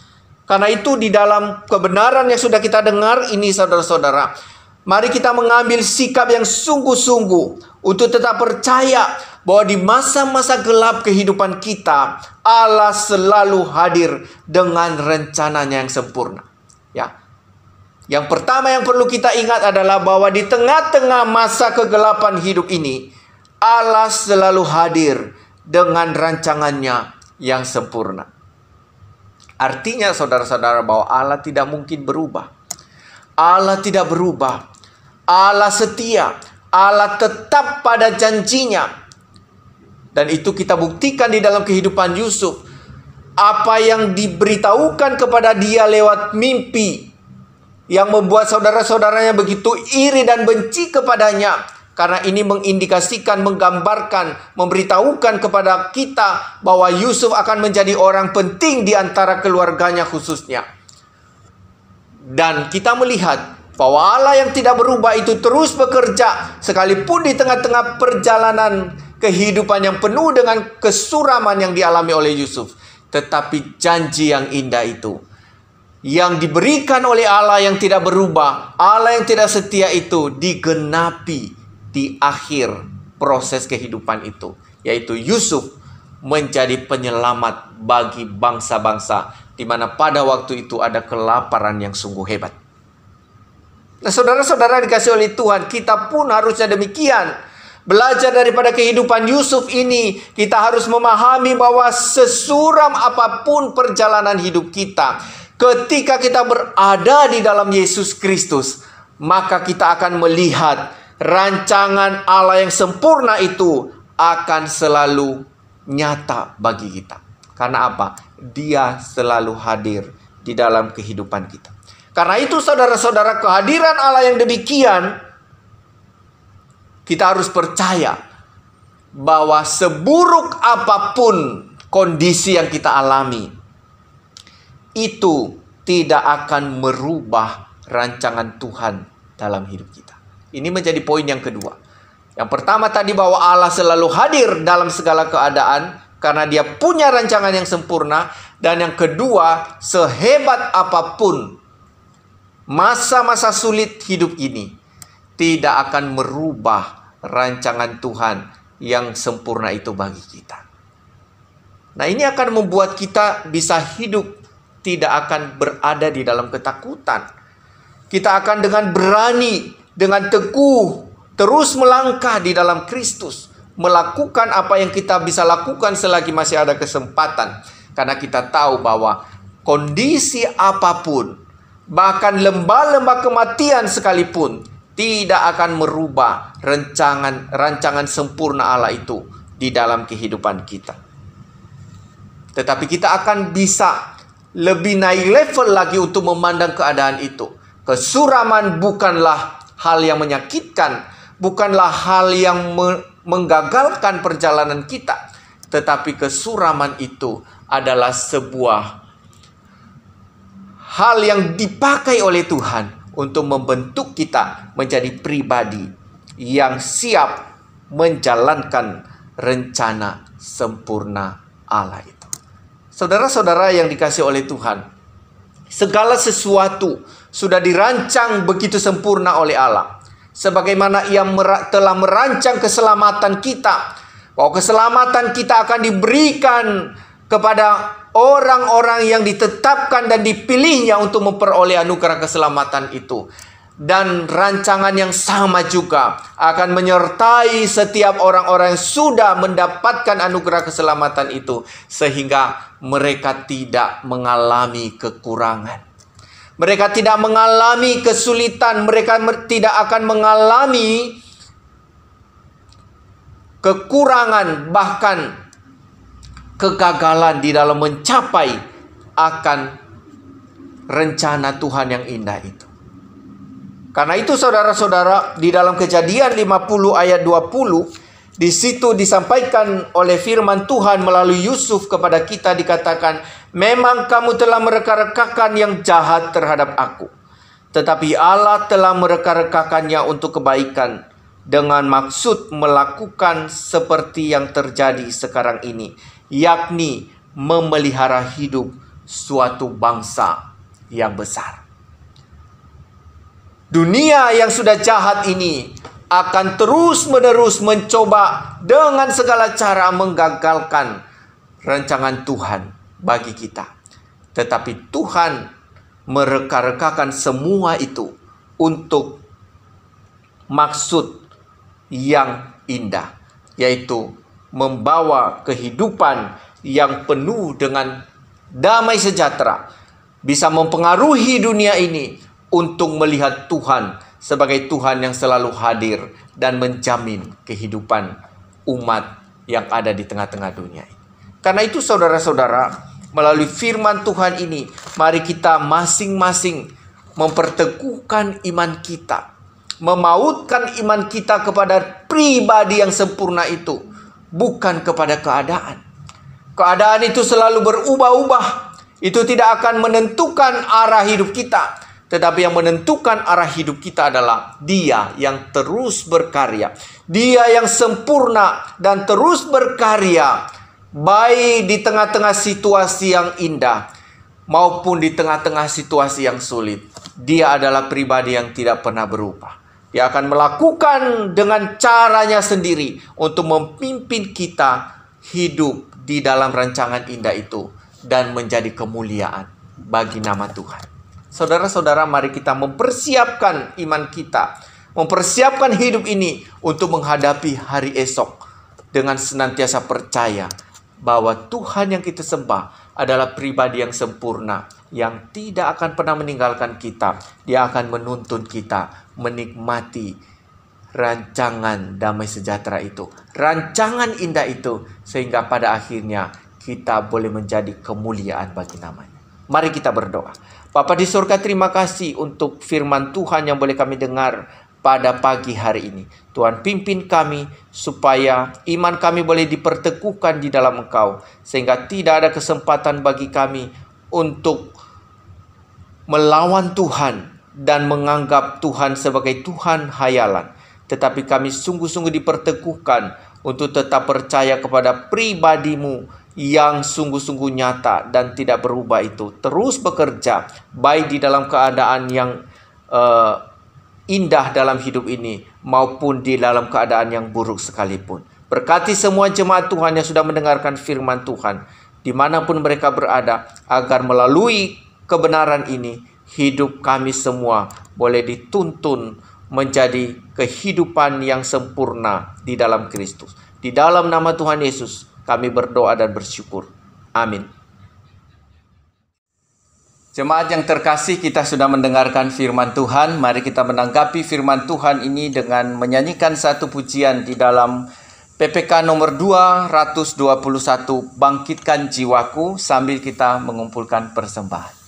Karena itu di dalam kebenaran yang sudah kita dengar ini saudara-saudara, mari kita mengambil sikap yang sungguh-sungguh untuk tetap percaya bahwa di masa-masa gelap kehidupan kita, Allah selalu hadir dengan rencananya yang sempurna. Ya. Yang pertama yang perlu kita ingat adalah bahwa di tengah-tengah masa kegelapan hidup ini, Allah selalu hadir dengan rancangannya yang sempurna. Artinya saudara-saudara bahwa Allah tidak mungkin berubah. Allah tidak berubah. Allah setia. Allah tetap pada janjinya. Dan itu kita buktikan di dalam kehidupan Yusuf. Apa yang diberitahukan kepada dia lewat mimpi yang membuat saudara-saudaranya begitu iri dan benci kepadanya. Karena ini mengindikasikan, menggambarkan, memberitahukan kepada kita bahwa Yusuf akan menjadi orang penting di antara keluarganya khususnya. Dan kita melihat bahwa Allah yang tidak berubah itu terus bekerja sekalipun di tengah-tengah perjalanan kehidupan yang penuh dengan kesuraman yang dialami oleh Yusuf. Tetapi janji yang indah itu yang diberikan oleh Allah yang tidak berubah, Allah yang tidak setia itu digenapi di akhir proses kehidupan itu, yaitu Yusuf menjadi penyelamat bagi bangsa-bangsa di mana pada waktu itu ada kelaparan yang sungguh hebat. Nah, saudara-saudara dikasih oleh Tuhan, kita pun harusnya demikian. Belajar daripada kehidupan Yusuf ini, kita harus memahami bahwa sesuram apapun perjalanan hidup kita, ketika kita berada di dalam Yesus Kristus, maka kita akan melihat rancangan Allah yang sempurna itu akan selalu nyata bagi kita. Karena apa? Dia selalu hadir di dalam kehidupan kita. Karena itu saudara-saudara, kehadiran Allah yang demikian, kita harus percaya bahwa seburuk apapun kondisi yang kita alami, itu tidak akan merubah rancangan Tuhan dalam hidup kita. Ini menjadi poin yang kedua. Yang pertama tadi, bahwa Allah selalu hadir dalam segala keadaan karena Dia punya rancangan yang sempurna. Dan yang kedua, sehebat apapun masa-masa sulit hidup ini, tidak akan merubah rancangan Tuhan yang sempurna itu bagi kita. Nah, ini akan membuat kita bisa hidup, tidak akan berada di dalam ketakutan. Kita akan dengan berani, dengan teguh, terus melangkah di dalam Kristus, melakukan apa yang kita bisa lakukan selagi masih ada kesempatan. Karena kita tahu bahwa kondisi apapun, bahkan lembah-lembah kematian sekalipun, tidak akan merubah rancangan sempurna Allah itu di dalam kehidupan kita. Tetapi kita akan bisa lebih naik level lagi untuk memandang keadaan itu. Kesuraman bukanlah hal yang menyakitkan, bukanlah hal yang menggagalkan perjalanan kita. Tetapi kesuraman itu adalah sebuah hal yang dipakai oleh Tuhan untuk membentuk kita menjadi pribadi yang siap menjalankan rencana sempurna Allah itu. Saudara-saudara yang dikasihi oleh Tuhan, segala sesuatu sudah dirancang begitu sempurna oleh Allah. Sebagaimana Ia telah merancang keselamatan kita, bahwa keselamatan kita akan diberikan kepada orang-orang yang ditetapkan dan dipilihnya untuk memperoleh anugerah keselamatan itu. Dan rancangan yang sama juga akan menyertai setiap orang-orang yang sudah mendapatkan anugerah keselamatan itu, sehingga mereka tidak mengalami kekurangan. Mereka tidak mengalami kesulitan, mereka tidak akan mengalami kekurangan, bahkan kegagalan di dalam mencapai akan rencana Tuhan yang indah itu. Karena itu saudara-saudara, di dalam Kejadian 50 ayat 20, di situ disampaikan oleh firman Tuhan melalui Yusuf kepada kita, dikatakan, memang kamu telah mereka-rekakan yang jahat terhadap aku, tetapi Allah telah mereka-rekakannya untuk kebaikan, dengan maksud melakukan seperti yang terjadi sekarang ini, yakni memelihara hidup suatu bangsa yang besar. Dunia yang sudah jahat ini akan terus-menerus mencoba dengan segala cara menggagalkan rancangan Tuhan bagi kita. Tetapi Tuhan mereka-rekakan semua itu untuk maksud yang indah, yaitu membawa kehidupan yang penuh dengan damai sejahtera, bisa mempengaruhi dunia ini untuk melihat Tuhan sebagai Tuhan yang selalu hadir dan menjamin kehidupan umat yang ada di tengah-tengah dunia ini. Karena itu saudara-saudara, melalui firman Tuhan ini, mari kita masing-masing memperteguhkan iman kita, memautkan iman kita kepada pribadi yang sempurna itu, bukan kepada keadaan. Keadaan itu selalu berubah-ubah. Itu tidak akan menentukan arah hidup kita. Tetapi yang menentukan arah hidup kita adalah Dia yang terus berkarya. Dia yang sempurna dan terus berkarya, baik di tengah-tengah situasi yang indah maupun di tengah-tengah situasi yang sulit. Dia adalah pribadi yang tidak pernah berubah. Dia akan melakukan dengan caranya sendiri untuk memimpin kita hidup di dalam rancangan indah itu dan menjadi kemuliaan bagi nama Tuhan. Saudara-saudara, mari kita mempersiapkan iman kita, mempersiapkan hidup ini untuk menghadapi hari esok dengan senantiasa percaya bahwa Tuhan yang kita sembah adalah pribadi yang sempurna, yang tidak akan pernah meninggalkan kita. Dia akan menuntun kita menikmati rancangan damai sejahtera itu, rancangan indah itu, sehingga pada akhirnya kita boleh menjadi kemuliaan bagi namanya. Mari kita berdoa. Bapa di surga, terima kasih untuk firman Tuhan yang boleh kami dengar pada pagi hari ini. Tuhan, pimpin kami supaya iman kami boleh diperteguhkan di dalam Engkau, sehingga tidak ada kesempatan bagi kami untuk melawan Tuhan dan menganggap Tuhan sebagai Tuhan hayalan. Tetapi kami sungguh-sungguh diperteguhkan untuk tetap percaya kepada pribadi-Mu yang sungguh-sungguh nyata dan tidak berubah itu. Terus bekerja, baik di dalam keadaan yang indah dalam hidup ini, maupun di dalam keadaan yang buruk sekalipun. Berkati semua jemaat Tuhan yang sudah mendengarkan firman Tuhan, dimanapun mereka berada, agar melalui kebenaran ini, hidup kami semua boleh dituntun menjadi kehidupan yang sempurna di dalam Kristus. Di dalam nama Tuhan Yesus, kami berdoa dan bersyukur. Amin. Jemaat yang terkasih, kita sudah mendengarkan firman Tuhan. Mari kita menanggapi firman Tuhan ini dengan menyanyikan satu pujian di dalam PPK nomor 221, Bangkitkan Jiwaku, sambil kita mengumpulkan persembahan.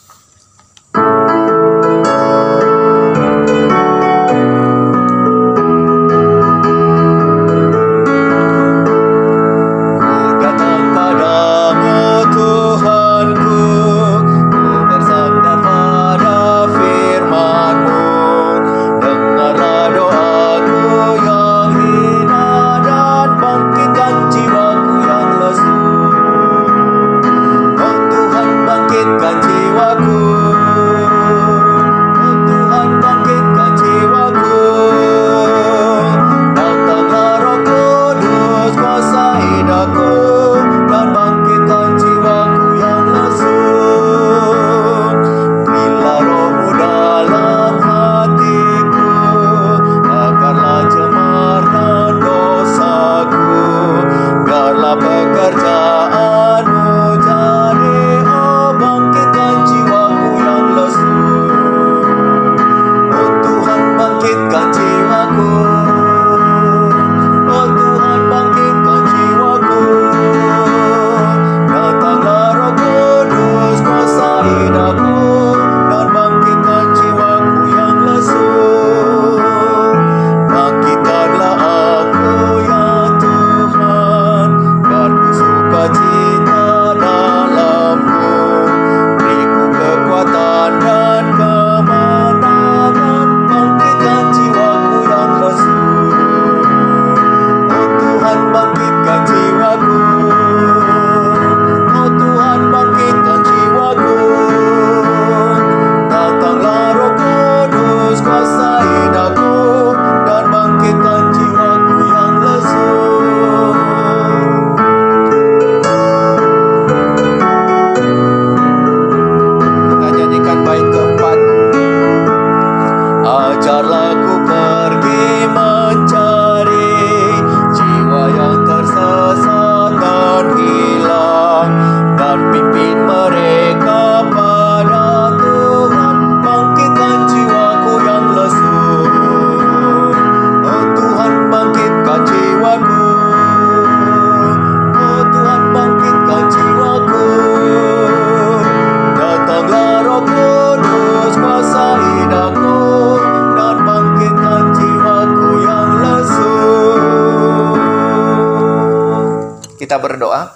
Kita berdoa.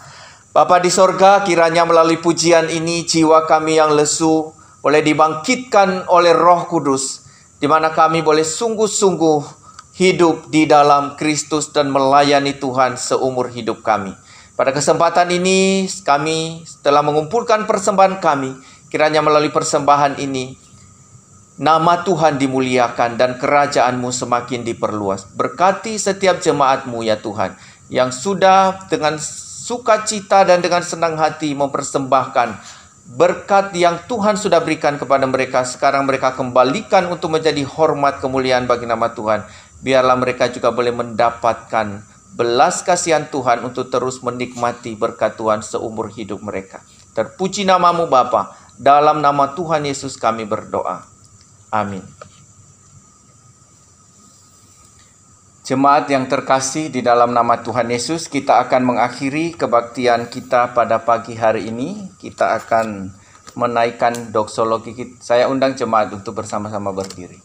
Bapa di sorga, kiranya melalui pujian ini jiwa kami yang lesu boleh dibangkitkan oleh Roh Kudus, di mana kami boleh sungguh-sungguh hidup di dalam Kristus dan melayani Tuhan seumur hidup kami. Pada kesempatan ini kami telah mengumpulkan persembahan kami. Kiranya melalui persembahan ini nama Tuhan dimuliakan dan kerajaan-Mu semakin diperluas. Berkati setiap jemaat-Mu ya Tuhan, yang sudah dengan sukacita dan dengan senang hati mempersembahkan berkat yang Tuhan sudah berikan kepada mereka. Sekarang mereka kembalikan untuk menjadi hormat kemuliaan bagi nama Tuhan. Biarlah mereka juga boleh mendapatkan belas kasihan Tuhan untuk terus menikmati berkat Tuhan seumur hidup mereka. Terpuji nama-Mu Bapa. Dalam nama Tuhan Yesus kami berdoa. Amin. Jemaat yang terkasih di dalam nama Tuhan Yesus, kita akan mengakhiri kebaktian kita pada pagi hari ini. Kita akan menaikkan doksologi. Saya undang jemaat untuk bersama-sama berdiri.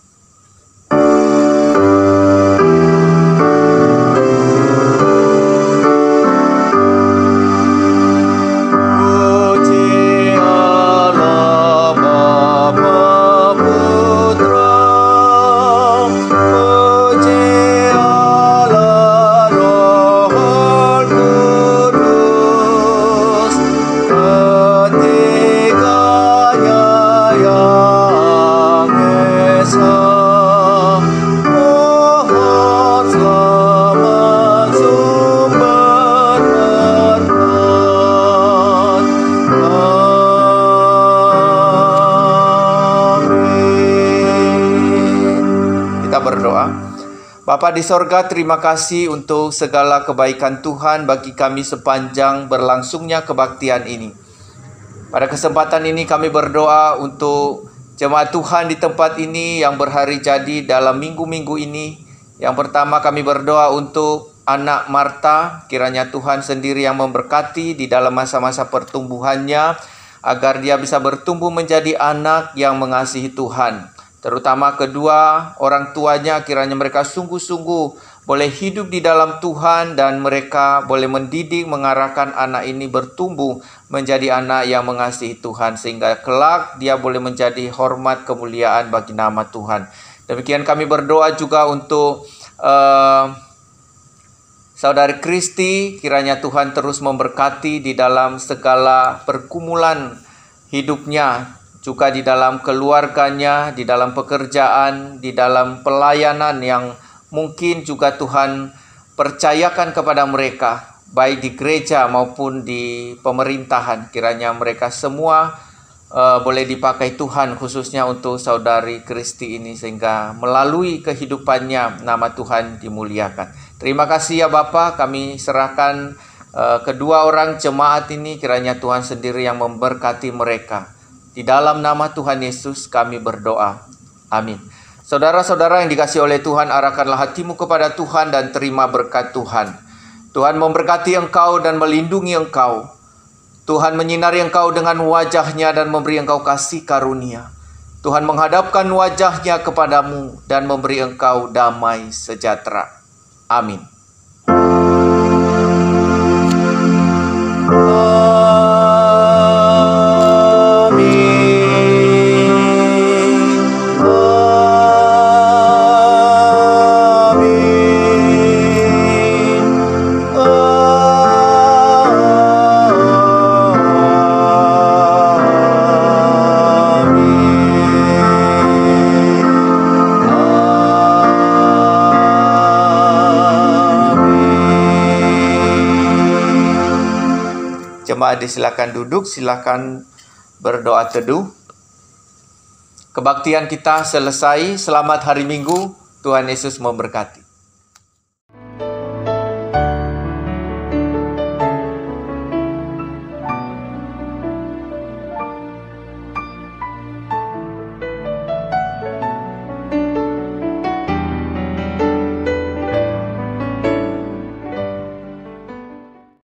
Bapa di sorga, terima kasih untuk segala kebaikan Tuhan bagi kami sepanjang berlangsungnya kebaktian ini. Pada kesempatan ini kami berdoa untuk jemaat Tuhan di tempat ini yang berhari jadi dalam minggu-minggu ini. Yang pertama kami berdoa untuk anak Marta, kiranya Tuhan sendiri yang memberkati di dalam masa-masa pertumbuhannya, agar dia bisa bertumbuh menjadi anak yang mengasihi Tuhan. Terutama kedua orang tuanya, kiranya mereka sungguh-sungguh boleh hidup di dalam Tuhan dan mereka boleh mendidik, mengarahkan anak ini bertumbuh menjadi anak yang mengasihi Tuhan, sehingga kelak dia boleh menjadi hormat kemuliaan bagi nama Tuhan. Demikian kami berdoa juga untuk Saudari Kristi, kiranya Tuhan terus memberkati di dalam segala pergumulan hidupnya, juga di dalam keluarganya, di dalam pekerjaan, di dalam pelayanan yang mungkin juga Tuhan percayakan kepada mereka, baik di gereja maupun di pemerintahan. Kiranya mereka semua boleh dipakai Tuhan, khususnya untuk Saudari Kristi ini, sehingga melalui kehidupannya nama Tuhan dimuliakan. Terima kasih ya Bapa, kami serahkan kedua orang jemaat ini, kiranya Tuhan sendiri yang memberkati mereka. Di dalam nama Tuhan Yesus kami berdoa. Amin. Saudara-saudara yang dikasihi oleh Tuhan, arahkanlah hatimu kepada Tuhan dan terima berkat Tuhan. Tuhan memberkati engkau dan melindungi engkau. Tuhan menyinari engkau dengan wajah-Nya dan memberi engkau kasih karunia. Tuhan menghadapkan wajah-Nya kepadamu dan memberi engkau damai sejahtera. Amin. Jemaat disilakan duduk, silakan berdoa teduh. Kebaktian kita selesai. Selamat hari Minggu. Tuhan Yesus memberkati.